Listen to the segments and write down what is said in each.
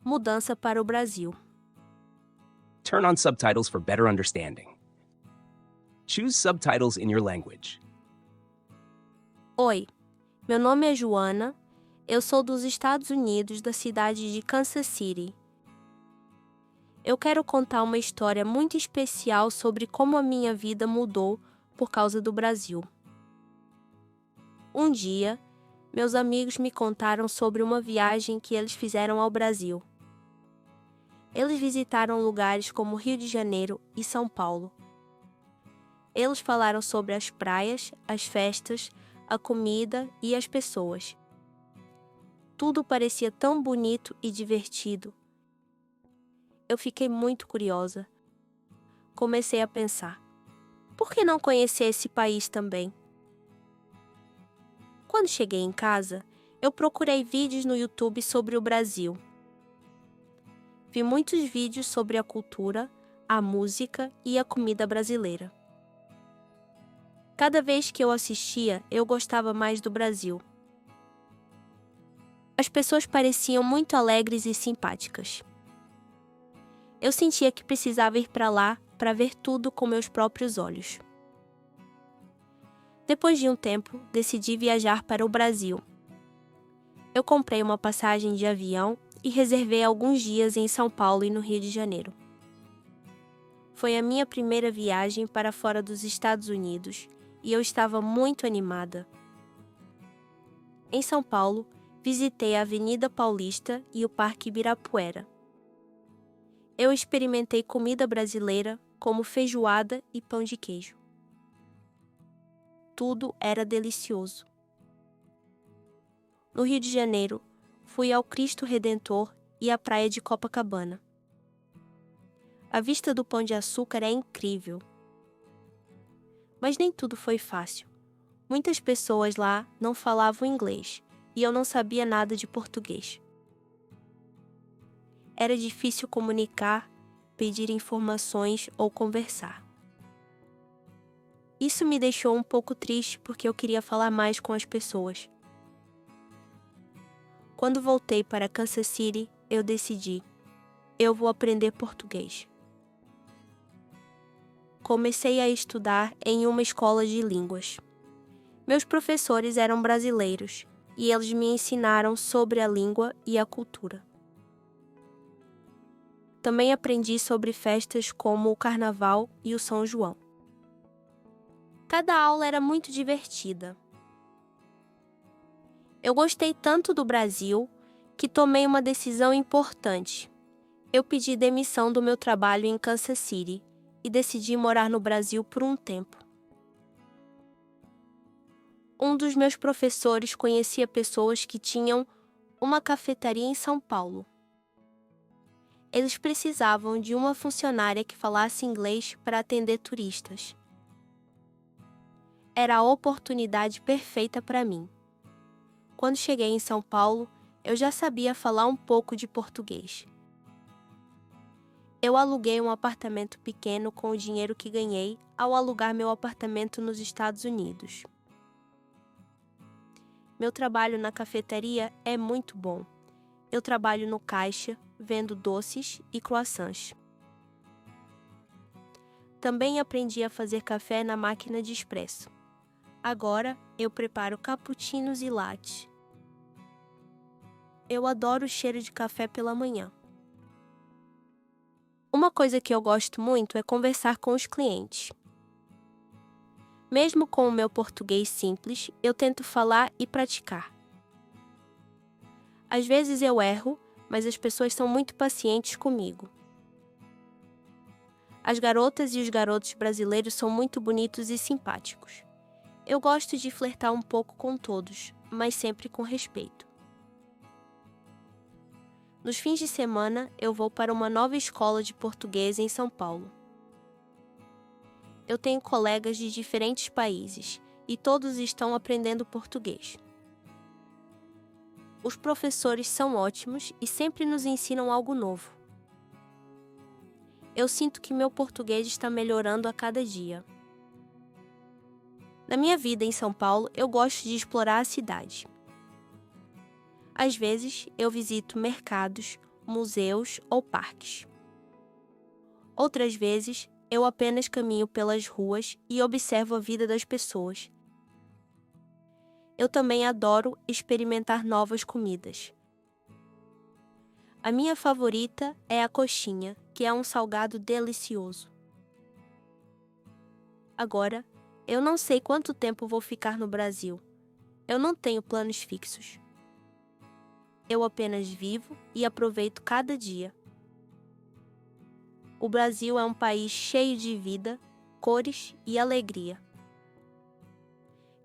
Mudança para o Brasil. Turn on subtitles for better understanding. Choose subtitles in your language. Oi, meu nome é Joana, eu sou dos Estados Unidos, da cidade de Kansas City. Eu quero contar uma história muito especial sobre como a minha vida mudou por causa do Brasil. Um dia, meus amigos me contaram sobre uma viagem que eles fizeram ao Brasil. Eles visitaram lugares como Rio de Janeiro e São Paulo. Eles falaram sobre as praias, as festas, a comida e as pessoas. Tudo parecia tão bonito e divertido. Eu fiquei muito curiosa. Comecei a pensar, por que não conhecer esse país também? Quando cheguei em casa, eu procurei vídeos no YouTube sobre o Brasil. Vi muitos vídeos sobre a cultura, a música e a comida brasileira. Cada vez que eu assistia, eu gostava mais do Brasil. As pessoas pareciam muito alegres e simpáticas. Eu sentia que precisava ir para lá para ver tudo com meus próprios olhos. Depois de um tempo, decidi viajar para o Brasil. Eu comprei uma passagem de avião e reservei alguns dias em São Paulo e no Rio de Janeiro. Foi a minha primeira viagem para fora dos Estados Unidos e eu estava muito animada. Em São Paulo, visitei a Avenida Paulista e o Parque Ibirapuera. Eu experimentei comida brasileira como feijoada e pão de queijo. Tudo era delicioso. No Rio de Janeiro, fui ao Cristo Redentor e à praia de Copacabana. A vista do Pão de Açúcar é incrível. Mas nem tudo foi fácil. Muitas pessoas lá não falavam inglês e eu não sabia nada de português. Era difícil comunicar, pedir informações ou conversar. Isso me deixou um pouco triste porque eu queria falar mais com as pessoas. Quando voltei para Kansas City, eu decidi, eu vou aprender português. Comecei a estudar em uma escola de línguas. Meus professores eram brasileiros e eles me ensinaram sobre a língua e a cultura. Também aprendi sobre festas como o Carnaval e o São João. Cada aula era muito divertida. Eu gostei tanto do Brasil que tomei uma decisão importante. Eu pedi demissão do meu trabalho em Kansas City e decidi morar no Brasil por um tempo. Um dos meus professores conhecia pessoas que tinham uma cafeteria em São Paulo. Eles precisavam de uma funcionária que falasse inglês para atender turistas. Era a oportunidade perfeita para mim. Quando cheguei em São Paulo, eu já sabia falar um pouco de português. Eu aluguei um apartamento pequeno com o dinheiro que ganhei ao alugar meu apartamento nos Estados Unidos. Meu trabalho na cafeteria é muito bom. Eu trabalho no caixa, vendo doces e croissants. Também aprendi a fazer café na máquina de expresso. Agora, eu preparo cappuccinos e latte. Eu adoro o cheiro de café pela manhã. Uma coisa que eu gosto muito é conversar com os clientes. Mesmo com o meu português simples, eu tento falar e praticar. Às vezes eu erro, mas as pessoas são muito pacientes comigo. As garotas e os garotos brasileiros são muito bonitos e simpáticos. Eu gosto de flertar um pouco com todos, mas sempre com respeito. Nos fins de semana, eu vou para uma nova escola de português em São Paulo. Eu tenho colegas de diferentes países e todos estão aprendendo português. Os professores são ótimos e sempre nos ensinam algo novo. Eu sinto que meu português está melhorando a cada dia. Na minha vida em São Paulo, eu gosto de explorar a cidade. Às vezes, eu visito mercados, museus ou parques. Outras vezes, eu apenas caminho pelas ruas e observo a vida das pessoas. Eu também adoro experimentar novas comidas. A minha favorita é a coxinha, que é um salgado delicioso. Agora, eu não sei quanto tempo vou ficar no Brasil. Eu não tenho planos fixos. Eu apenas vivo e aproveito cada dia. O Brasil é um país cheio de vida, cores e alegria.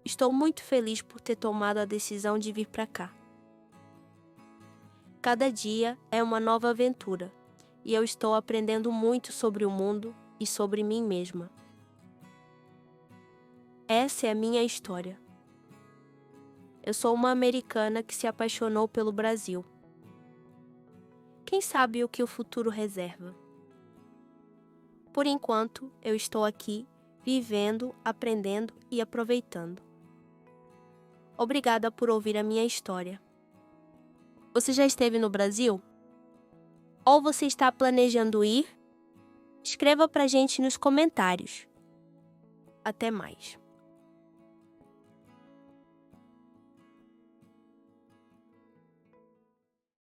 Estou muito feliz por ter tomado a decisão de vir para cá. Cada dia é uma nova aventura e eu estou aprendendo muito sobre o mundo e sobre mim mesma. Essa é a minha história. Eu sou uma americana que se apaixonou pelo Brasil. Quem sabe o que o futuro reserva? Por enquanto, eu estou aqui, vivendo, aprendendo e aproveitando. Obrigada por ouvir a minha história. Você já esteve no Brasil? Ou você está planejando ir? Escreva pra gente nos comentários. Até mais.